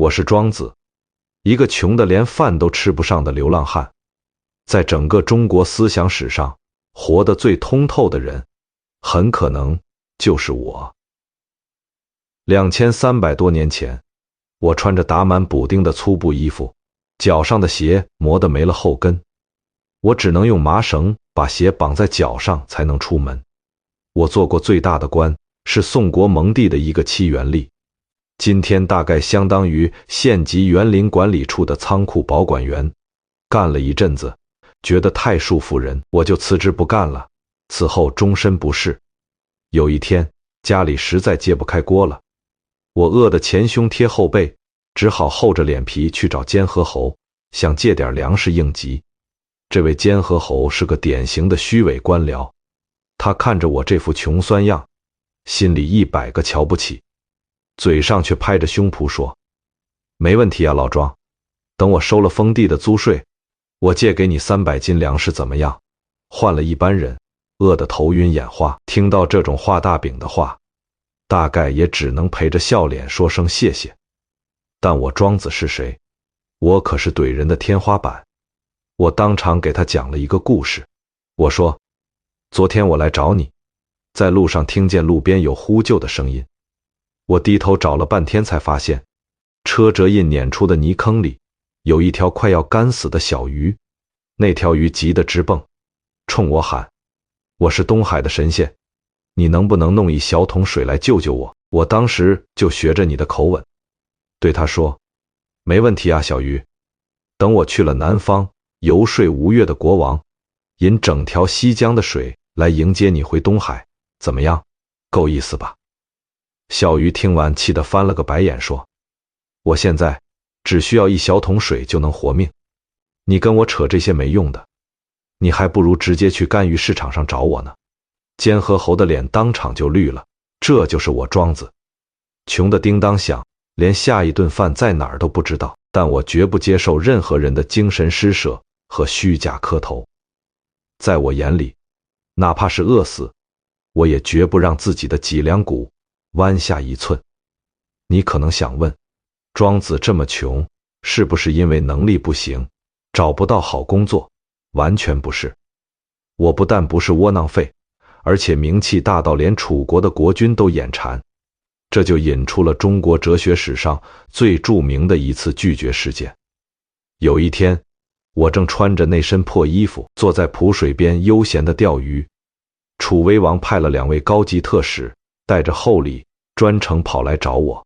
我是庄子，一个穷得连饭都吃不上的流浪汉。在整个中国思想史上，活得最通透的人，很可能就是我。2300多年前，我穿着打满补丁的粗布衣服，脚上的鞋磨得没了后跟，我只能用麻绳把鞋绑在脚上才能出门。我做过最大的官，是宋国蒙地的一个7元吏，今天大概相当于县级园林管理处的仓库保管员。干了一阵子，觉得太束缚人，我就辞职不干了，此后终身不仕。有一天，家里实在揭不开锅了，我饿得前胸贴后背，只好厚着脸皮去找监河侯，想借点粮食应急。这位监河侯是个典型的虚伪官僚，他看着我这副穷酸样，心里100个瞧不起，嘴上却拍着胸脯说：没问题啊，老庄，等我收了封地的租税，我借给你300斤粮食怎么样？换了一般人，饿得头晕眼花，听到这种画大饼的话，大概也只能陪着笑脸说声谢谢。但我庄子是谁？我可是怼人的天花板。我当场给他讲了一个故事。我说，昨天我来找你，在路上听见路边有呼救的声音，我低头找了半天才发现，车辙印碾出的泥坑里有一条快要干死的小鱼，那条鱼急得直蹦，冲我喊：我是东海的神仙，你能不能弄一小桶水来救救我？我当时就学着你的口吻对他说：没问题啊，小鱼，等我去了南方游说吴越的国王，引整条西江的水来迎接你回东海，怎么样？够意思吧？小鱼听完气得翻了个白眼说：我现在只需要一小桶水就能活命，你跟我扯这些没用的，你还不如直接去干预市场上找我呢。监河侯的脸当场就绿了，这就是我庄子，穷得叮当响，连下一顿饭在哪儿都不知道，但我绝不接受任何人的精神施舍和虚假磕头。在我眼里，哪怕是饿死，我也绝不让自己的脊梁骨弯下一寸。你可能想问，庄子这么穷，是不是因为能力不行，找不到好工作？完全不是。我不但不是窝囊废，而且名气大到连楚国的国君都眼馋。这就引出了中国哲学史上最著名的一次拒绝事件。有一天，我正穿着那身破衣服，坐在濮水边悠闲地钓鱼，楚威王派了2位高级特使，带着厚礼，专程跑来找我。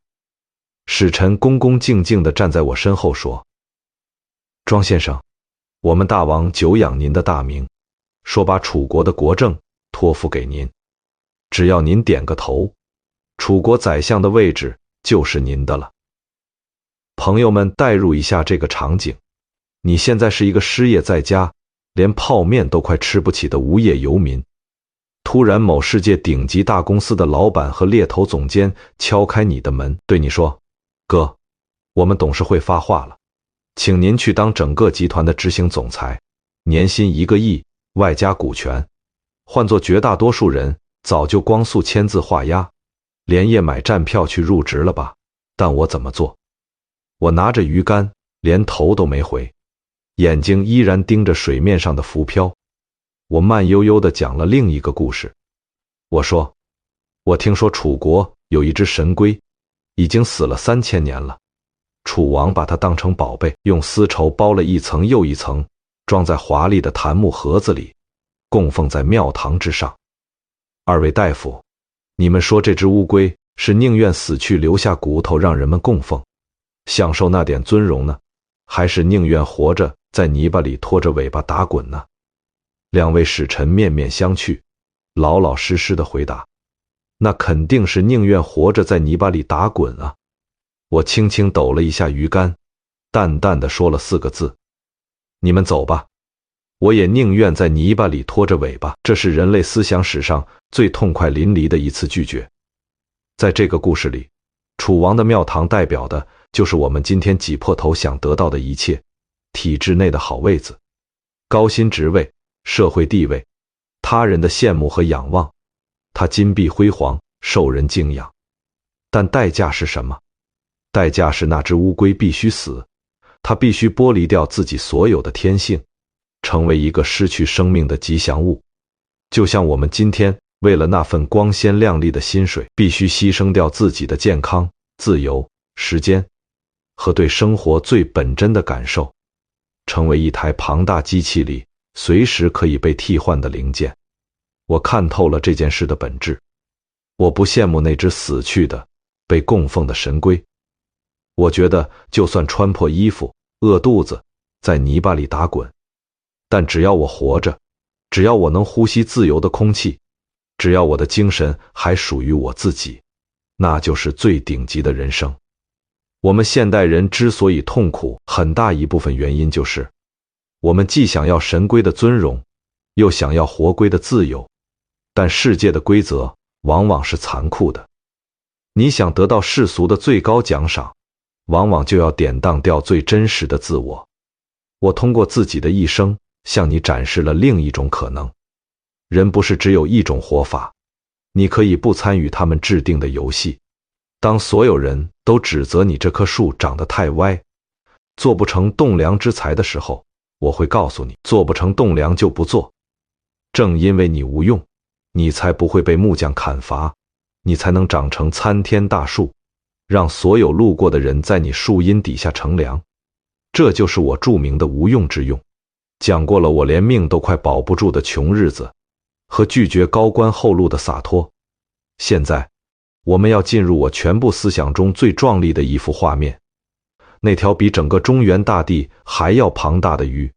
使臣恭恭敬敬地站在我身后说：庄先生，我们大王久仰您的大名，说把楚国的国政托付给您，只要您点个头，楚国宰相的位置就是您的了。朋友们，代入一下这个场景，你现在是一个失业在家，连泡面都快吃不起的无业游民，突然某世界顶级大公司的老板和猎头总监敲开你的门，对你说：哥，我们董事会发话了，请您去当整个集团的执行总裁，年薪1个亿，外加股权。换作绝大多数人早就光速签字画押，连夜买站票去入职了吧？但我怎么做？我拿着鱼竿，连头都没回，眼睛依然盯着水面上的浮漂。我慢悠悠地讲了另一个故事。我说，我听说楚国有一只神龟，已经死了3000年了，楚王把它当成宝贝，用丝绸包了一层又一层，装在华丽的檀木盒子里，供奉在庙堂之上。2位大夫，你们说这只乌龟是宁愿死去留下骨头让人们供奉，享受那点尊荣呢，还是宁愿活着在泥巴里拖着尾巴打滚呢？2位使臣面面相觑，老老实实的回答：那肯定是宁愿活着在泥巴里打滚啊。我轻轻抖了一下鱼竿，淡淡的说了4个字：你们走吧，我也宁愿在泥巴里拖着尾巴。这是人类思想史上最痛快淋漓的一次拒绝。在这个故事里，楚王的庙堂代表的就是我们今天挤破头想得到的一切：体制内的好位子、高薪职位、社会地位、他人的羡慕和仰望。他金碧辉煌，受人敬仰，但代价是什么？代价是那只乌龟必须死，它必须剥离掉自己所有的天性，成为一个失去生命的吉祥物。就像我们今天为了那份光鲜亮丽的薪水，必须牺牲掉自己的健康、自由、时间和对生活最本真的感受，成为一台庞大机器里随时可以被替换的零件。我看透了这件事的本质。我不羡慕那只死去的、被供奉的神龟。我觉得就算穿破衣服、饿肚子，在泥巴里打滚，但只要我活着，只要我能呼吸自由的空气，只要我的精神还属于我自己，那就是最顶级的人生。我们现代人之所以痛苦，很大一部分原因就是，我们既想要神龟的尊荣，又想要活龟的自由，但世界的规则往往是残酷的。你想得到世俗的最高奖赏，往往就要典当掉最真实的自我。我通过自己的一生，向你展示了另一种可能。人不是只有一种活法，你可以不参与他们制定的游戏。当所有人都指责你这棵树长得太歪，做不成栋梁之材的时候，我会告诉你，做不成栋梁就不做。正因为你无用，你才不会被木匠砍伐，你才能长成参天大树，让所有路过的人在你树荫底下乘凉。这就是我著名的无用之用，讲过了我连命都快保不住的穷日子，和拒绝高官厚禄的洒脱。现在我们要进入我全部思想中最壮丽的一幅画面，那条比整个中原大地还要庞大的鱼，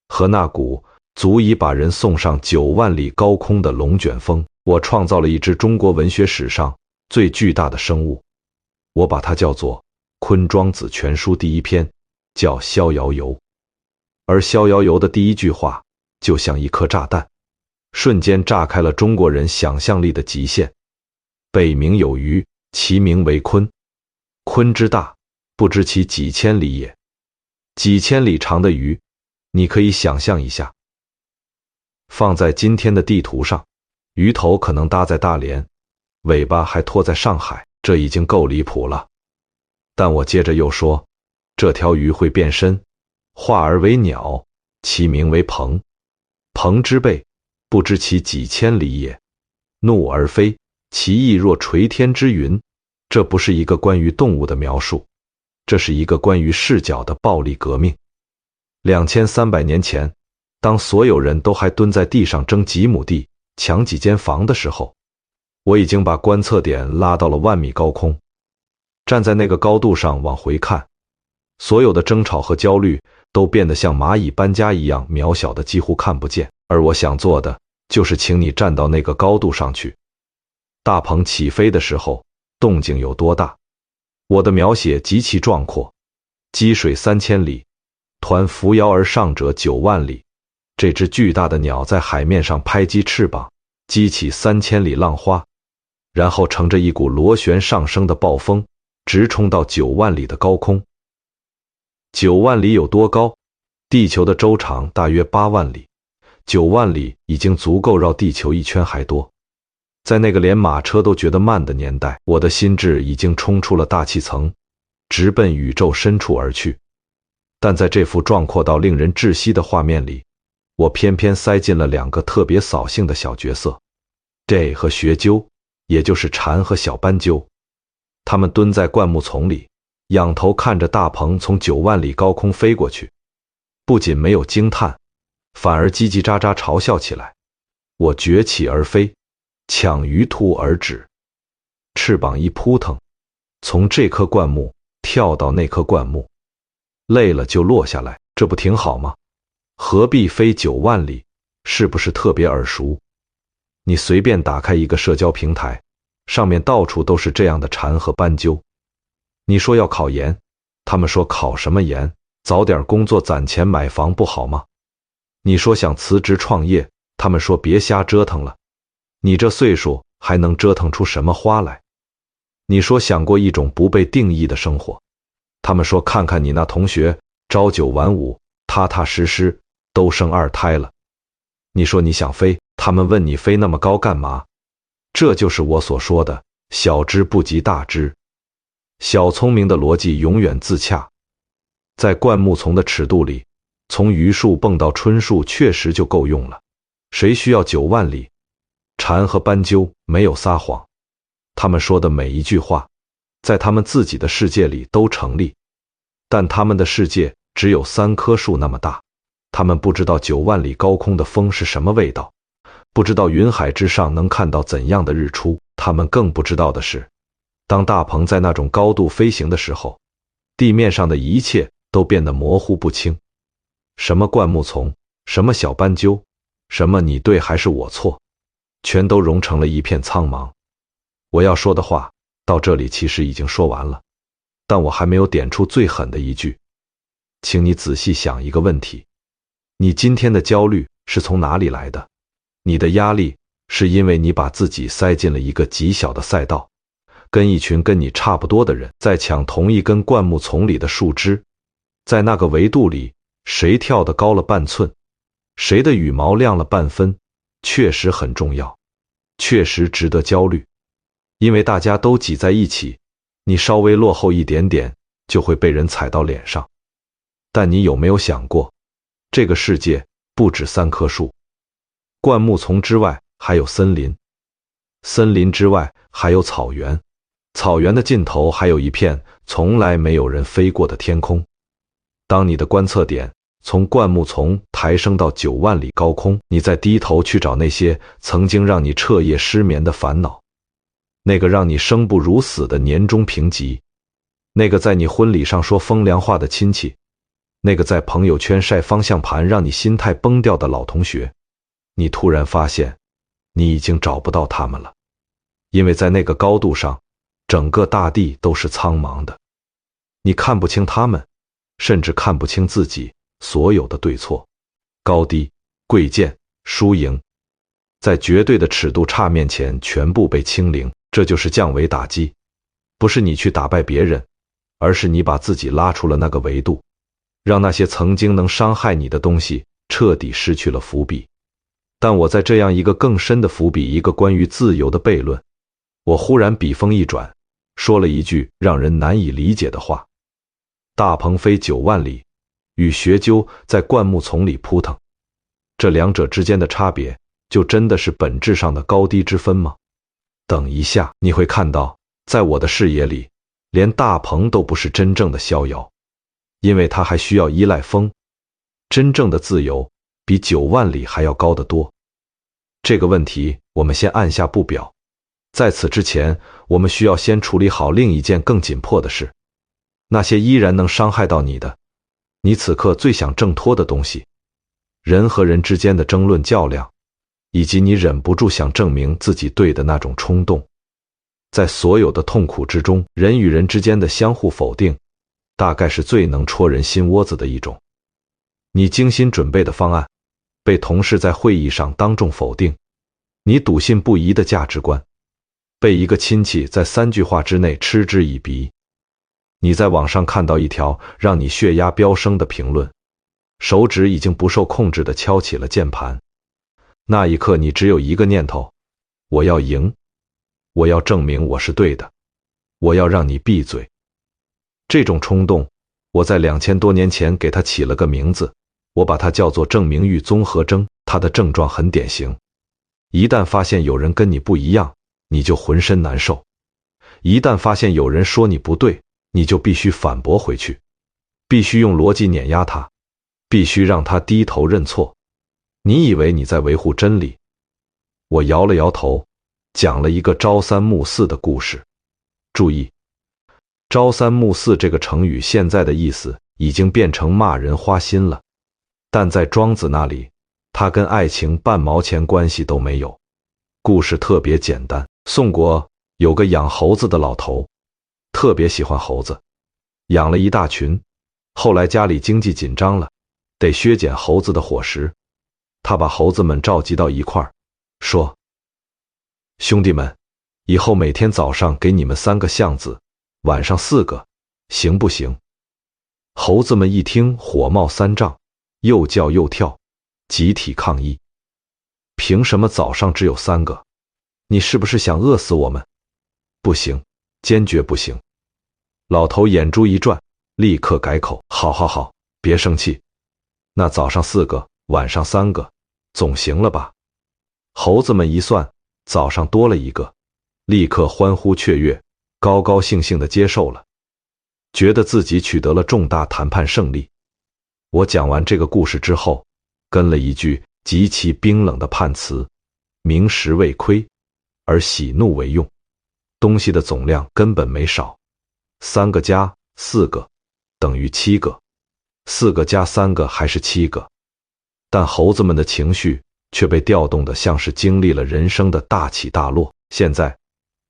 和那股足以把人送上9万里高空的龙卷风。我创造了一只中国文学史上最巨大的生物，我把它叫做《昆庄子全书》第一篇，叫《逍遥游》。而《逍遥游》的第一句话就像一颗炸弹，瞬间炸开了中国人想象力的极限。北冥有鱼，其名为鲲。鲲之大，不知其几千里也。几千里长的鱼，你可以想象一下，放在今天的地图上，鱼头可能搭在大连，尾巴还拖在上海，这已经够离谱了。但我接着又说，这条鱼会变身，化而为鸟，其名为鹏。鹏之背，不知其几千里也。怒而飞，其翼若垂天之云。这不是一个关于动物的描述，这是一个关于视角的暴力革命。2300年前，当所有人都还蹲在地上争几亩地、抢几间房的时候，我已经把观测点拉到了1万米高空。站在那个高度上往回看，所有的争吵和焦虑都变得像蚂蚁搬家一样渺小的几乎看不见。而我想做的就是请你站到那个高度上去。大鹏起飞的时候动静有多大？我的描写极其壮阔，积水3000里，抟扶摇而上者9万里。这只巨大的鸟在海面上拍击翅膀，激起3000里浪花，然后乘着一股螺旋上升的暴风，直冲到9万里的高空。9万里有多高？地球的周长大约8万里，9万里已经足够绕地球一圈还多。在那个连马车都觉得慢的年代，我的心智已经冲出了大气层，直奔宇宙深处而去。但在这幅壮阔到令人窒息的画面里，我偏偏塞进了2个特别扫兴的小角色 ，Day 和学究，也就是蝉和小斑鸠。他们蹲在灌木丛里，仰头看着大鹏从9万里高空飞过去，不仅没有惊叹，反而叽叽喳喳嘲笑起来。我崛起而飞，抢鱼突而止，翅膀一扑腾，从这棵灌木跳到那棵灌木，累了就落下来，这不挺好吗？何必飞9万里？是不是特别耳熟？你随便打开一个社交平台，上面到处都是这样的蝉和斑鸠。你说要考研，他们说考什么研？早点工作攒钱买房不好吗？你说想辞职创业，他们说别瞎折腾了，你这岁数还能折腾出什么花来？你说想过一种不被定义的生活，他们说看看你那同学，朝9晚5，踏踏实实，都生2胎了。你说你想飞，他们问你飞那么高干嘛？这就是我所说的小知不及大知。小聪明的逻辑永远自洽。在灌木丛的尺度里，从榆树蹦到椿树确实就够用了。谁需要9万里？蝉和斑鸠没有撒谎，他们说的每一句话，在他们自己的世界里都成立，但他们的世界只有3棵树那么大。他们不知道9万里高空的风是什么味道，不知道云海之上能看到怎样的日出。他们更不知道的是，当大鹏在那种高度飞行的时候，地面上的一切都变得模糊不清。什么灌木丛，什么小斑鸠，什么你对还是我错，全都融成了一片苍茫。我要说的话到这里其实已经说完了，但我还没有点出最狠的一句。请你仔细想一个问题，你今天的焦虑是从哪里来的？你的压力是因为你把自己塞进了一个极小的赛道，跟一群跟你差不多的人在抢同一根灌木丛里的树枝。在那个维度里，谁跳得高了半寸，谁的羽毛亮了半分，确实很重要，确实值得焦虑。因为大家都挤在一起，你稍微落后一点点就会被人踩到脸上。但你有没有想过，这个世界不止3棵树，灌木丛之外还有森林，森林之外还有草原，草原的尽头还有一片从来没有人飞过的天空。当你的观测点从灌木丛抬升到9万里高空，你再低头去找那些曾经让你彻夜失眠的烦恼，那个让你生不如死的年终评级，那个在你婚礼上说风凉话的亲戚，那个在朋友圈晒方向盘让你心态崩掉的老同学，你突然发现你已经找不到他们了。因为在那个高度上，整个大地都是苍茫的，你看不清他们，甚至看不清自己所有的对错、高低、贵贱、输赢，在绝对的尺度差面前全部被清零。这就是降维打击，不是你去打败别人，而是你把自己拉出了那个维度，让那些曾经能伤害你的东西彻底失去了伏笔。但我在这样一个更深的伏笔，一个关于自由的悖论，我忽然笔锋一转，说了一句让人难以理解的话：大鹏飞9万里，与学究在灌木丛里扑腾，这两者之间的差别就真的是本质上的高低之分吗？等一下你会看到，在我的视野里，连大鹏都不是真正的逍遥，因为他还需要依赖风。真正的自由比9万里还要高得多。这个问题我们先按下不表，在此之前，我们需要先处理好另一件更紧迫的事，那些依然能伤害到你的，你此刻最想挣脱的东西，人和人之间的争论较量，以及你忍不住想证明自己对的那种冲动。在所有的痛苦之中，人与人之间的相互否定，大概是最能戳人心窝子的一种。你精心准备的方案，被同事在会议上当众否定；你笃信不疑的价值观，被一个亲戚在3句话之内嗤之以鼻；你在网上看到一条让你血压飙升的评论，手指已经不受控制地敲起了键盘。那一刻，你只有一个念头：我要赢，我要证明我是对的，我要让你闭嘴。这种冲动，我在2000多年前给它起了个名字，我把它叫做证明欲综合征。它的症状很典型，一旦发现有人跟你不一样，你就浑身难受；一旦发现有人说你不对，你就必须反驳回去，必须用逻辑碾压他，必须让他低头认错。你以为你在维护真理？我摇了摇头，讲了一个朝三暮四的故事。注意，朝三暮四这个成语现在的意思已经变成骂人花心了，但在庄子那里，它跟爱情半毛钱关系都没有。故事特别简单，宋国有个养猴子的老头，特别喜欢猴子，养了一大群。后来家里经济紧张了，得削减猴子的伙食，他把猴子们召集到一块儿，说：兄弟们，以后每天早上给你们3个橡子，晚上4个，行不行？猴子们一听火冒三丈，又叫又跳，集体抗议。凭什么早上只有3个？你是不是想饿死我们？不行，坚决不行。老头眼珠一转，立刻改口：好好好，别生气。那早上4个，晚上3个，总行了吧？猴子们一算，早上多了1个，立刻欢呼雀跃，高高兴兴地接受了，觉得自己取得了重大谈判胜利。我讲完这个故事之后，跟了一句极其冰冷的判词：明实未亏，而喜怒为用。东西的总量根本没少，3个加4个等于7个，4个加3个还是7个。但猴子们的情绪却被调动得像是经历了人生的大起大落。现在，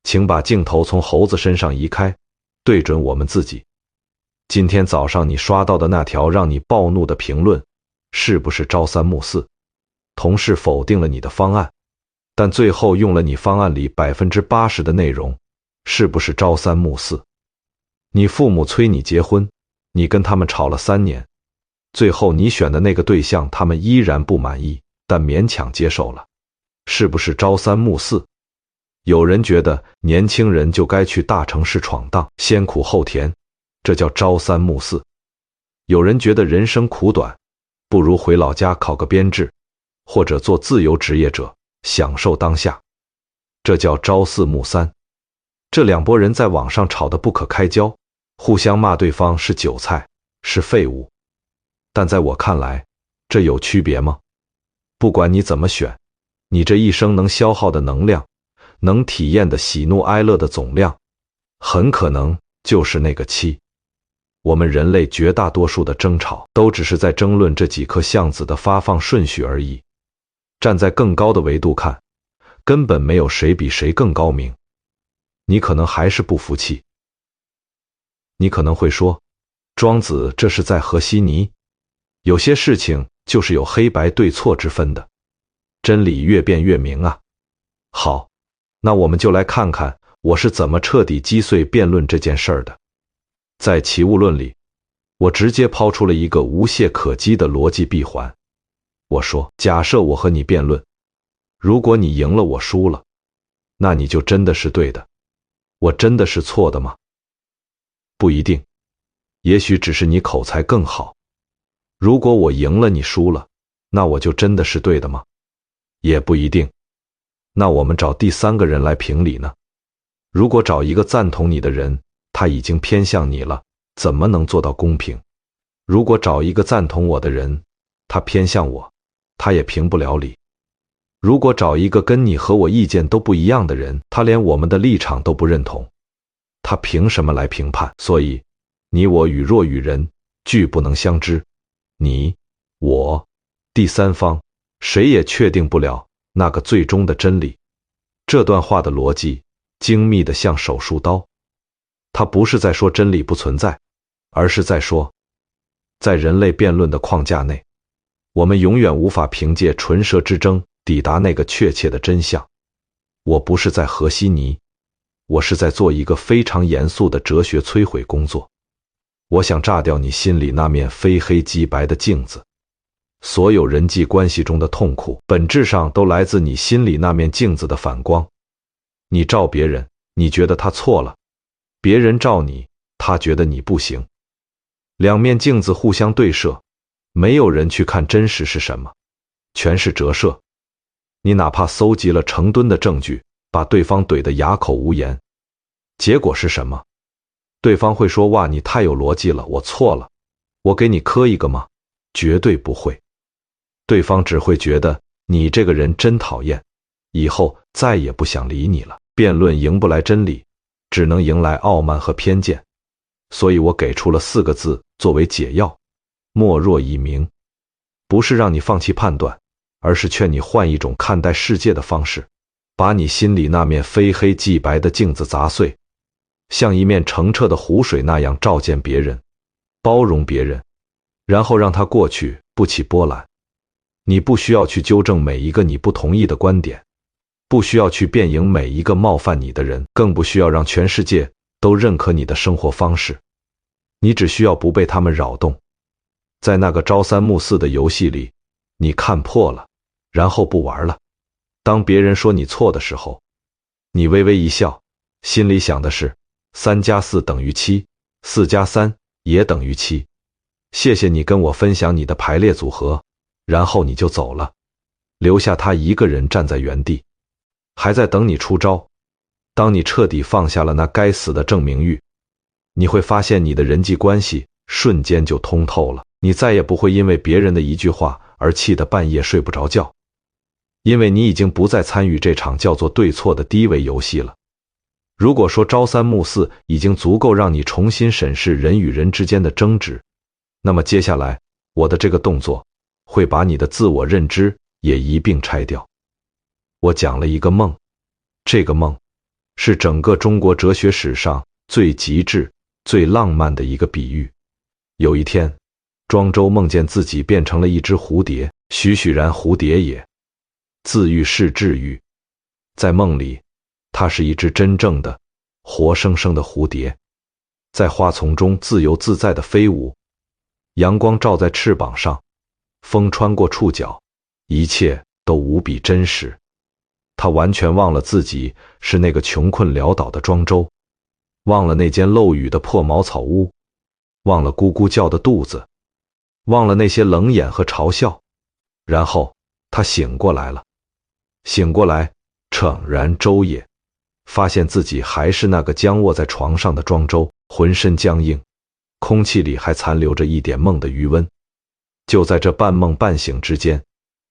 请把镜头从猴子身上移开，对准我们自己。今天早上你刷到的那条让你暴怒的评论，是不是朝三暮四？同事否定了你的方案，但最后用了你方案里80%的内容，是不是朝三暮四？你父母催你结婚，你跟他们吵了3年，最后你选的那个对象他们依然不满意，但勉强接受了，是不是朝三暮四？有人觉得年轻人就该去大城市闯荡，先苦后甜，这叫朝三暮四。有人觉得人生苦短，不如回老家考个编制，或者做自由职业者，享受当下，这叫朝四暮三。这2拨人在网上吵得不可开交，互相骂对方是韭菜，是废物。但在我看来，这有区别吗？不管你怎么选，你这一生能消耗的能量，能体验的喜怒哀乐的总量，很可能就是那个7。我们人类绝大多数的争吵，都只是在争论这几颗橡子的发放顺序而已。站在更高的维度看，根本没有谁比谁更高明。你可能还是不服气。你可能会说，庄子这是在和稀泥，有些事情就是有黑白对错之分的，真理越辩越明啊。好，那我们就来看看我是怎么彻底击碎辩论这件事儿的。在齐物论里，我直接抛出了一个无懈可击的逻辑闭环。我说，假设我和你辩论，如果你赢了我输了，那你就真的是对的，我真的是错的吗？不一定，也许只是你口才更好。如果我赢了你输了，那我就真的是对的吗？也不一定。那我们找第3个人来评理呢？如果找一个赞同你的人，他已经偏向你了，怎么能做到公平？如果找一个赞同我的人，他偏向我，他也评不了理。如果找一个跟你和我意见都不一样的人，他连我们的立场都不认同，他凭什么来评判？所以，你我与若与人，俱不能相知。你、我、第3方，谁也确定不了那个最终的真理。这段话的逻辑精密得像手术刀，它不是在说真理不存在，而是在说，在人类辩论的框架内，我们永远无法凭借唇舌之争抵达那个确切的真相。我不是在和稀泥，我是在做一个非常严肃的哲学摧毁工作。我想炸掉你心里那面非黑即白的镜子。所有人际关系中的痛苦，本质上都来自你心里那面镜子的反光。你照别人，你觉得他错了；别人照你，他觉得你不行。2面镜子互相对射，没有人去看真实是什么，全是折射。你哪怕搜集了成吨的证据，把对方怼得哑口无言，结果是什么？对方会说，哇，你太有逻辑了，我错了，我给你磕一个吗？绝对不会。对方只会觉得你这个人真讨厌，以后再也不想理你了。辩论赢不来真理，只能迎来傲慢和偏见。所以我给出了4个字作为解药：莫若以明。不是让你放弃判断，而是劝你换一种看待世界的方式，把你心里那面非黑即白的镜子砸碎，像一面澄澈的湖水那样照见别人，包容别人，然后让它过去，不起波澜。你不需要去纠正每一个你不同意的观点，不需要去辩赢每一个冒犯你的人，更不需要让全世界都认可你的生活方式。你只需要不被他们扰动。在那个朝三暮四的游戏里，你看破了，然后不玩了。当别人说你错的时候，你微微一笑，心里想的是3+4等于7， 4+3也等于7。谢谢你跟我分享你的排列组合，然后你就走了，留下他一个人站在原地，还在等你出招。当你彻底放下了那该死的证明欲，你会发现你的人际关系瞬间就通透了。你再也不会因为别人的一句话而气得半夜睡不着觉，因为你已经不再参与这场叫做对错的低维游戏了。如果说朝三暮四已经足够让你重新审视人与人之间的争执，那么接下来我的这个动作会把你的自我认知也一并拆掉。我讲了一个梦，这个梦是整个中国哲学史上最极致、最浪漫的一个比喻。有一天，庄周梦见自己变成了一只蝴蝶，栩栩然蝴蝶也，自喻是治愈。在梦里，它是一只真正的、活生生的蝴蝶，在花丛中自由自在地飞舞，阳光照在翅膀上，风穿过触角，一切都无比真实。他完全忘了自己是那个穷困潦倒的庄周，忘了那间漏雨的破茅草屋，忘了咕咕叫的肚子，忘了那些冷眼和嘲笑。然后他醒过来了，醒过来，铿然周也，发现自己还是那个僵卧在床上的庄周，浑身僵硬，空气里还残留着一点梦的余温。就在这半梦半醒之间，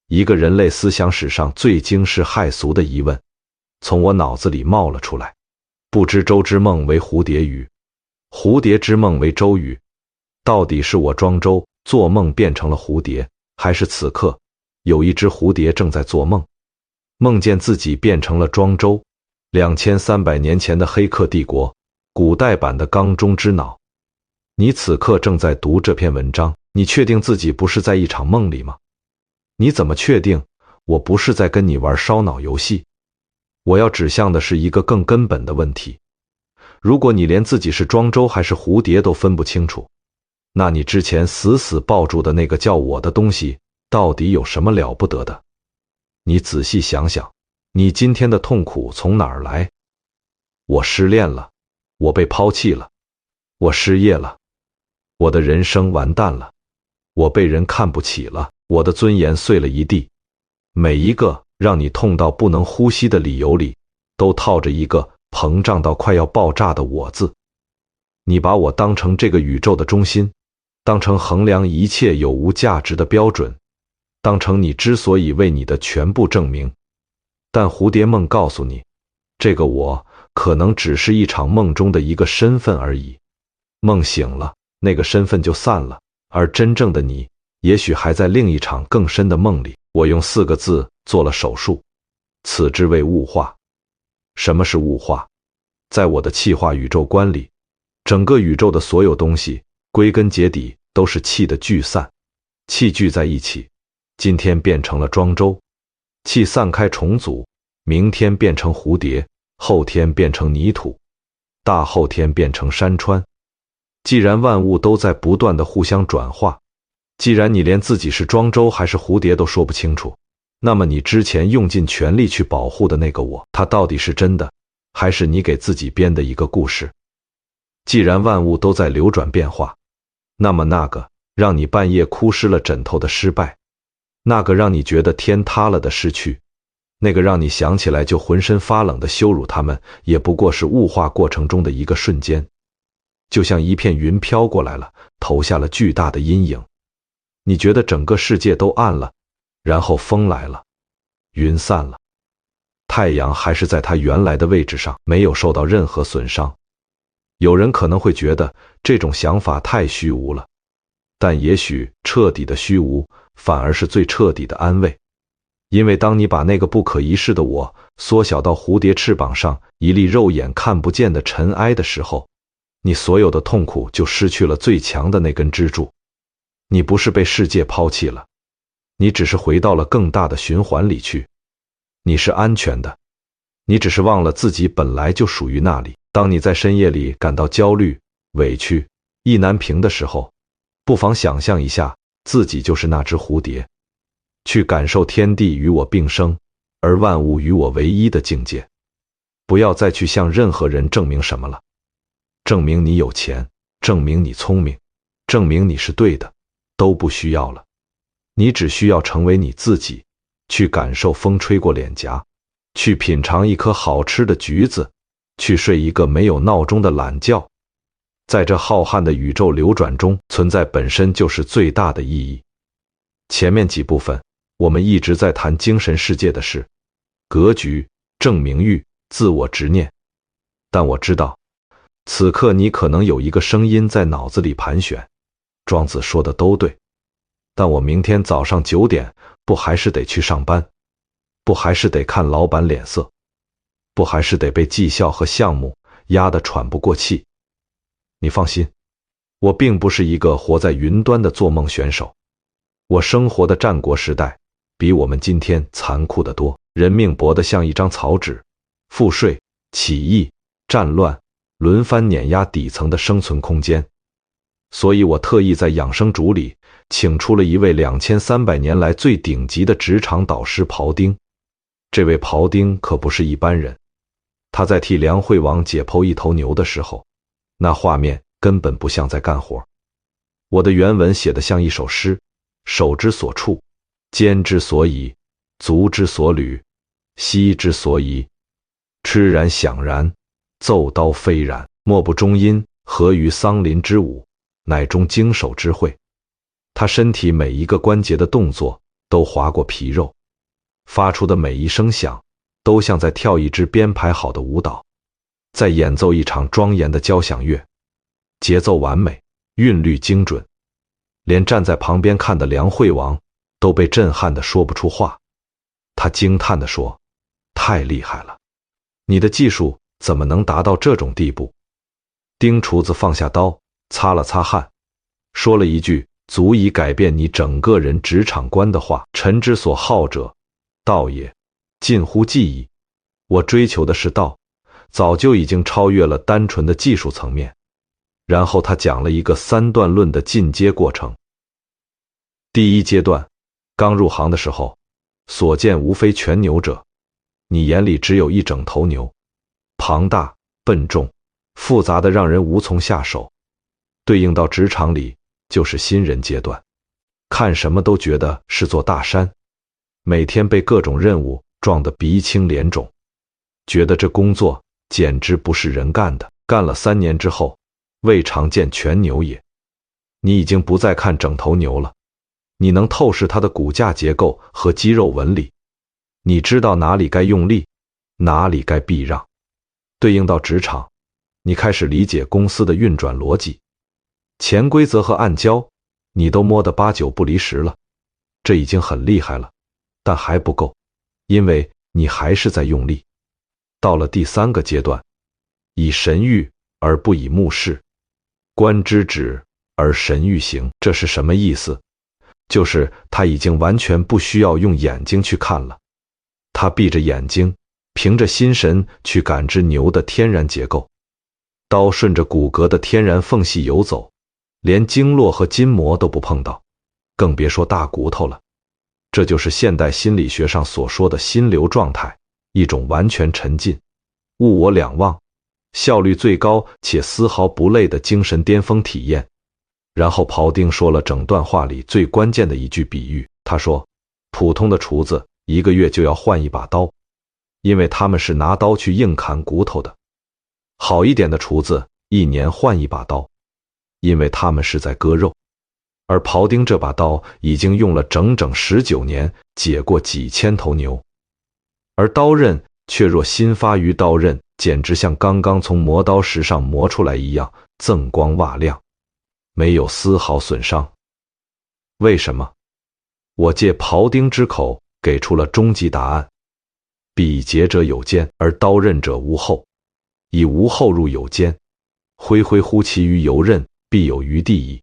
一个人类思想史上最惊世骇俗的疑问从我脑子里冒了出来：不知周之梦为蝴蝶语，蝴蝶之梦为周语，到底是我庄周做梦变成了蝴蝶，还是此刻有一只蝴蝶正在做梦，梦见自己变成了庄周？2300年前的黑客帝国，古代版的缸中之脑。你此刻正在读这篇文章，你确定自己不是在一场梦里吗？你怎么确定我不是在跟你玩烧脑游戏？我要指向的是一个更根本的问题：如果你连自己是庄周还是蝴蝶都分不清楚，那你之前死死抱住的那个叫我的东西到底有什么了不得的？你仔细想想，你今天的痛苦从哪儿来？我失恋了，我被抛弃了，我失业了，我的人生完蛋了，我被人看不起了，我的尊严碎了一地。每一个让你痛到不能呼吸的理由里，都套着一个膨胀到快要爆炸的我字。你把我当成这个宇宙的中心，当成衡量一切有无价值的标准，当成你之所以为你的全部证明。但蝴蝶梦告诉你，这个我可能只是一场梦中的一个身份而已。梦醒了，那个身份就散了，而真正的你也许还在另一场更深的梦里。我用4个字做了手术，此之谓物化。什么是物化？在我的气化宇宙观里，整个宇宙的所有东西归根结底都是气的聚散，气聚在一起，今天变成了庄周，气散开重组，明天变成蝴蝶，后天变成泥土，大后天变成山川。既然万物都在不断的互相转化，既然你连自己是庄周还是蝴蝶都说不清楚，那么你之前用尽全力去保护的那个我，它到底是真的，还是你给自己编的一个故事？既然万物都在流转变化，那么那个让你半夜哭湿了枕头的失败，那个让你觉得天塌了的失去，那个让你想起来就浑身发冷的羞辱，他们也不过是物化过程中的一个瞬间，就像一片云飘过来了，投下了巨大的阴影。你觉得整个世界都暗了，然后风来了，云散了，太阳还是在它原来的位置上，没有受到任何损伤。有人可能会觉得这种想法太虚无了，但也许彻底的虚无反而是最彻底的安慰。因为当你把那个不可一世的我缩小到蝴蝶翅膀上一粒肉眼看不见的尘埃的时候，你所有的痛苦就失去了最强的那根支柱。你不是被世界抛弃了，你只是回到了更大的循环里去。你是安全的，你只是忘了自己本来就属于那里。当你在深夜里感到焦虑、委屈、意难平的时候，不妨想象一下自己就是那只蝴蝶，去感受天地与我并生，而万物与我唯一的境界。不要再去向任何人证明什么了，证明你有钱，证明你聪明，证明你是对的，都不需要了。你只需要成为你自己，去感受风吹过脸颊，去品尝一颗好吃的橘子，去睡一个没有闹钟的懒觉。在这浩瀚的宇宙流转中，存在本身就是最大的意义。前面几部分我们一直在谈精神世界的事，格局、证明欲、自我执念。但我知道，此刻你可能有一个声音在脑子里盘旋，庄子说的都对，但我明天早上9点不还是得去上班？不还是得看老板脸色？不还是得被绩效和项目压得喘不过气？你放心，我并不是一个活在云端的做梦选手。我生活的战国时代比我们今天残酷得多，人命薄得像一张草纸，赋税、起义、战乱轮番碾压底层的生存空间。所以我特意在养生主里请出了一位2300年来最顶级的职场导师庖丁。这位庖丁可不是一般人，他在替梁惠王解剖一头牛的时候，那画面根本不像在干活。我的原文写得像一首诗，手之所处，肩之所以，足之所履，膝之所以，痴然响然，奏刀飞然，莫不中音，合于桑林之舞，乃中经手之会。他身体每一个关节的动作都划过皮肉，发出的每一声响都像在跳一支编排好的舞蹈，在演奏一场庄严的交响乐，节奏完美，韵律精准，连站在旁边看的梁惠王都被震撼得说不出话。他惊叹地说：“太厉害了，你的技术怎么能达到这种地步？”丁厨子放下刀，擦了擦汗，说了一句足以改变你整个人职场观的话：“臣之所好者，道也，近乎技矣。”我追求的是道，早就已经超越了单纯的技术层面。然后他讲了一个3段论的进阶过程。第一阶段，刚入行的时候，所见无非全牛者，你眼里只有一整头牛，庞大、笨重、复杂的让人无从下手。对应到职场里就是新人阶段，看什么都觉得是座大山，每天被各种任务撞得鼻青脸肿，觉得这工作简直不是人干的。干了3年之后，未尝见全牛也，你已经不再看整头牛了，你能透视它的骨架结构和肌肉纹理，你知道哪里该用力，哪里该避让。对应到职场，你开始理解公司的运转逻辑，潜规则和暗礁你都摸得8九不离十了，这已经很厉害了，但还不够，因为你还是在用力。到了第3个阶段，以神喻而不以目视，观之止而神喻行。这是什么意思？就是他已经完全不需要用眼睛去看了，他闭着眼睛，凭着心神去感知牛的天然结构。刀顺着骨骼的天然缝隙游走，连经络和筋膜都不碰到，更别说大骨头了。这就是现代心理学上所说的心流状态，一种完全沉浸、物我两忘、效率最高且丝毫不累的精神巅峰体验。然后庖丁说了整段话里最关键的一句比喻，他说，普通的厨子1个月就要换一把刀，因为他们是拿刀去硬砍骨头的。好一点的厨子1年换一把刀，因为他们是在割肉。而庖丁这把刀已经用了整整19年，解过几千头牛，而刀刃却若新发于刀刃，简直像刚刚从磨刀石上磨出来一样，锃光瓦亮，没有丝毫损伤。为什么？我借庖丁之口给出了终极答案：比劫者有间，而刀刃者无后。以无后入有间，恢恢乎其于游刃，必有余地矣。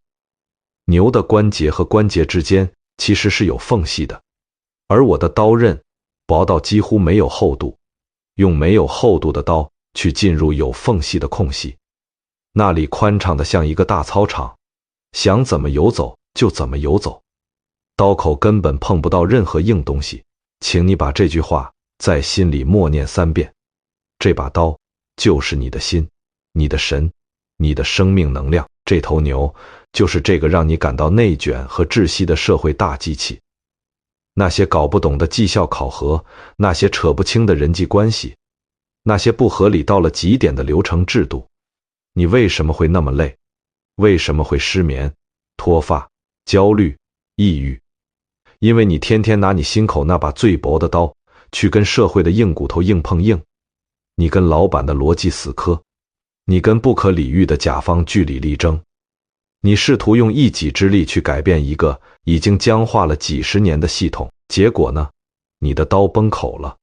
牛的关节和关节之间其实是有缝隙的，而我的刀刃薄到几乎没有厚度，用没有厚度的刀去进入有缝隙的空隙，那里宽敞的像一个大操场，想怎么游走就怎么游走，刀口根本碰不到任何硬东西。请你把这句话在心里默念3遍，这把刀就是你的心，你的神，你的生命能量。这头牛就是这个让你感到内卷和窒息的社会大机器。那些搞不懂的绩效考核，那些扯不清的人际关系，那些不合理到了极点的流程制度，你为什么会那么累？为什么会失眠、脱发、焦虑、抑郁？因为你天天拿你心口那把最薄的刀去跟社会的硬骨头硬碰硬，你跟老板的逻辑死磕，你跟不可理喻的甲方据理力争，你试图用一己之力去改变一个已经僵化了几十年的系统，结果呢？你的刀崩口了。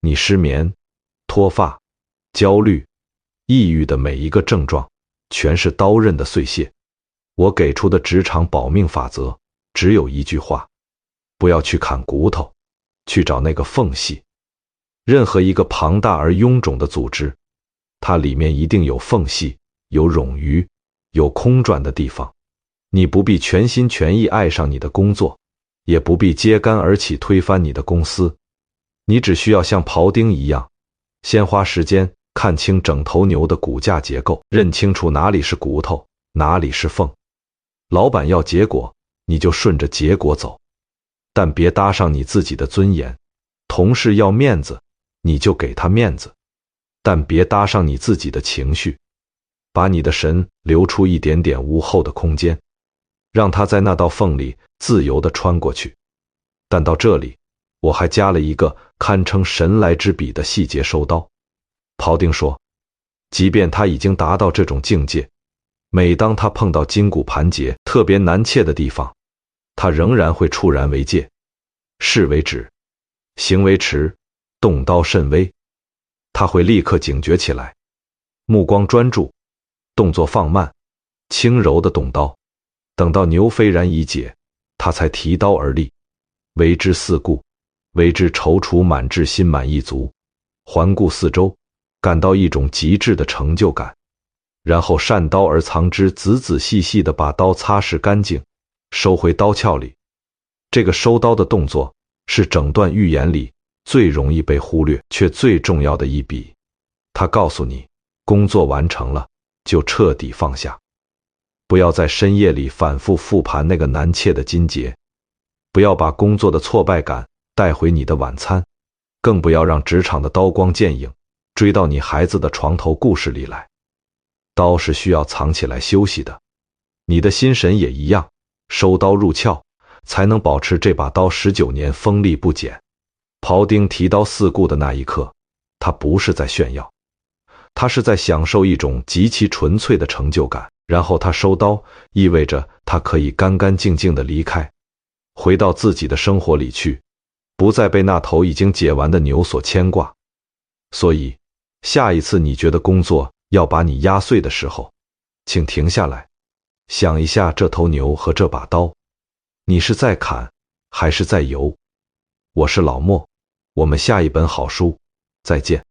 你失眠、脱发、焦虑、抑郁的每一个症状，全是刀刃的碎屑。我给出的职场保命法则只有一句话：不要去砍骨头，去找那个缝隙。任何一个庞大而臃肿的组织，它里面一定有缝隙，有冗余，有空转的地方。你不必全心全意爱上你的工作，也不必揭竿而起推翻你的公司，你只需要像庖丁一样，先花时间看清整头牛的骨架结构，认清楚哪里是骨头，哪里是缝。老板要结果，你就顺着结果走，但别搭上你自己的尊严。同事要面子，你就给他面子，但别搭上你自己的情绪。把你的神留出一点点无后的空间，让他在那道缝里自由地穿过去。但到这里，我还加了一个堪称神来之笔的细节收刀。庖丁说，即便他已经达到这种境界，每当他碰到筋骨盘结、特别难切的地方，他仍然会触然为戒，事为止，行为迟，动刀甚微。他会立刻警觉起来，目光专注，动作放慢，轻柔地动刀，等到牛飞然已解，他才提刀而立，为之四顾，为之踌躇满志，心满意足，环顾四周，感到一种极致的成就感，然后善刀而藏之，仔仔细细地把刀擦拭干净，收回刀鞘里。这个收刀的动作是整段寓言里最容易被忽略却最重要的一笔。他告诉你，工作完成了，就彻底放下。不要在深夜里反复复盘那个难切的筋节，不要把工作的挫败感带回你的晚餐，更不要让职场的刀光剑影追到你孩子的床头故事里来。刀是需要藏起来休息的，你的心神也一样，收刀入鞘，才能保持这把刀19年锋利不减。庖丁提刀四顾的那一刻，他不是在炫耀，他是在享受一种极其纯粹的成就感。然后他收刀，意味着他可以干干净净地离开，回到自己的生活里去，不再被那头已经解完的牛所牵挂。所以，下一次你觉得工作要把你压碎的时候，请停下来，想一下这头牛和这把刀，你是在砍还是在游？我是老莫，我们下一本好书再见。